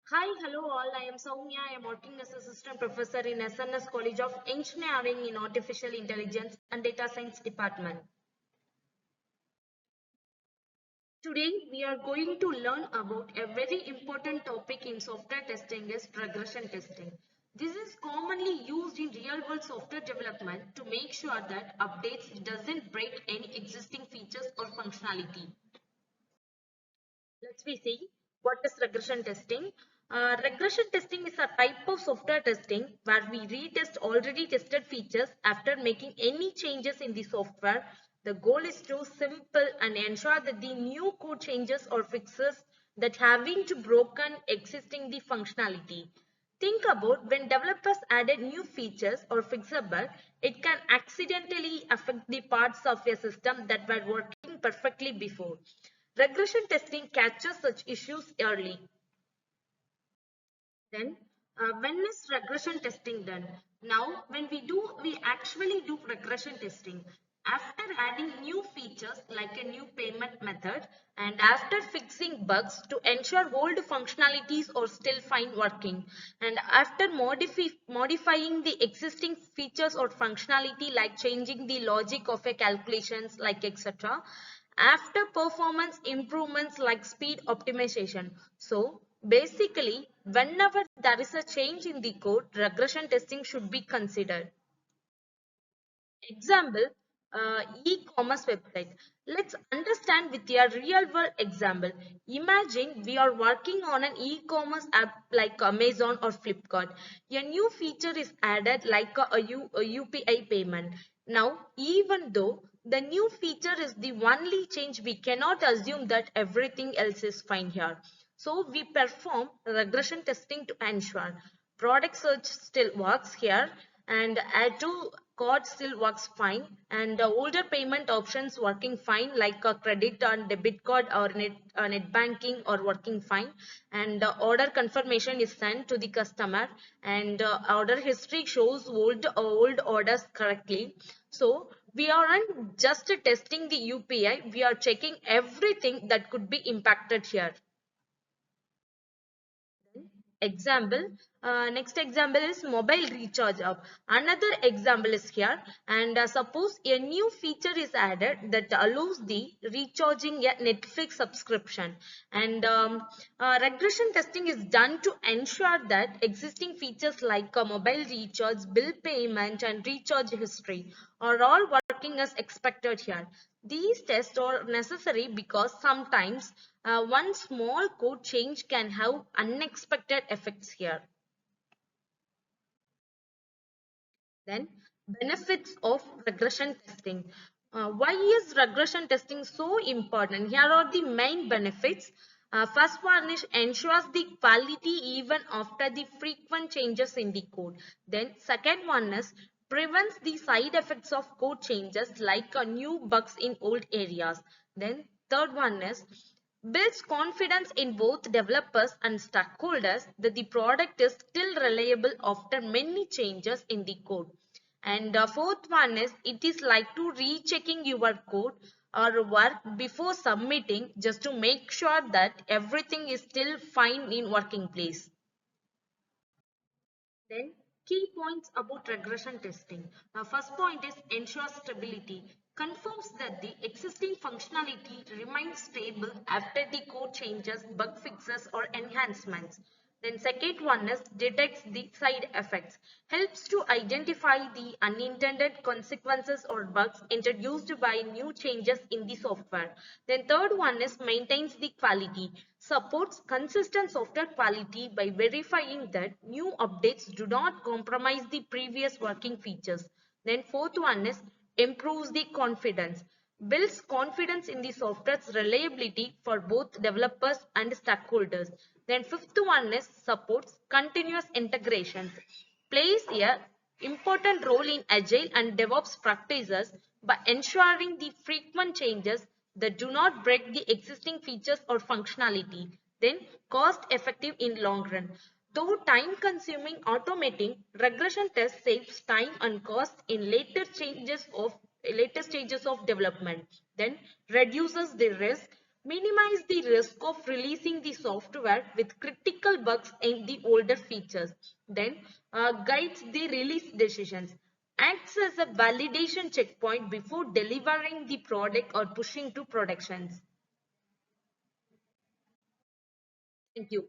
Hello all. I am Sowmiya. I am working as assistant professor in SNS College of Engineering in Artificial Intelligence and Data Science Department. Today we are going to learn about a very important topic in software testing is regression testing. This is commonly used in real-world software development to make sure that updates doesn't break any existing features or functionality. Let's see what is regression testing. Regression testing is a type of software testing where we retest already tested features after making any changes in the software. The goal is to simple and ensure that the new code changes or fixes that having to broken existing the functionality. Think about when developers added new features or fix a bug, it can accidentally affect the parts of a system that were working perfectly before. Regression testing catches such issues early. Then, when is regression testing done? Now, when we actually do regression testing. After adding new features like a new payment method and after fixing bugs to ensure old functionalities are still fine working and after modifying the existing features or functionality like changing the logic of a calculations like etc. After performance improvements like speed optimization. So basically, whenever there is a change in the code, regression testing should be considered. Example, e-commerce website. Let's understand with a real world example. Imagine we are working on an e-commerce app like Amazon or Flipkart. A new feature is added like a UPI payment. Now, even though the new feature is the only change, we cannot assume that everything else is fine here. So we perform regression testing to ensure product search still works here and add to card still works fine and the older payment options working fine like a credit and debit card or net banking or working fine and order confirmation is sent to the customer and order history shows old orders correctly. So we aren't just testing the UPI, we are checking everything that could be impacted here. Example, next example is mobile recharge app. Another example is here and suppose a new feature is added that allows the recharging a Netflix subscription and regression testing is done to ensure that existing features like mobile recharge, bill payment and recharge history are all working as expected here. These tests are necessary because sometimes one small code change can have unexpected effects here. Then, benefits of regression testing. Why is regression testing so important? Here are the main benefits. First one is ensures the quality even after the frequent changes in the code. Then second one is prevents the side effects of code changes like new bugs in old areas. Then third one is builds confidence in both developers and stakeholders that the product is still reliable after many changes in the code. And the fourth one is it is like to rechecking your code or work before submitting just to make sure that everything is still fine in working place. Then key points about regression testing. First point is ensure stability. Confirms that the existing functionality remains stable after the code changes, bug fixes or enhancements. Then second one is detects the side effects. Helps to identify the unintended consequences or bugs introduced by new changes in the software. Then third one is maintains the quality. Supports consistent software quality by verifying that new updates do not compromise the previous working features. Then fourth one is improves the confidence. Builds confidence in the software's reliability for both developers and stakeholders. Then fifth one is supports continuous integration. Plays a important role in agile and DevOps practices by ensuring the frequent changes that do not break the existing features or functionality. Then cost effective in long run. Though time consuming, automating regression tests saves time and cost in later stages of development. Then reduces the risk. minimize the risk of releasing the software with critical bugs in the older features, then guides the release decisions, acts as a validation checkpoint before delivering the product or pushing to productions. Thank you.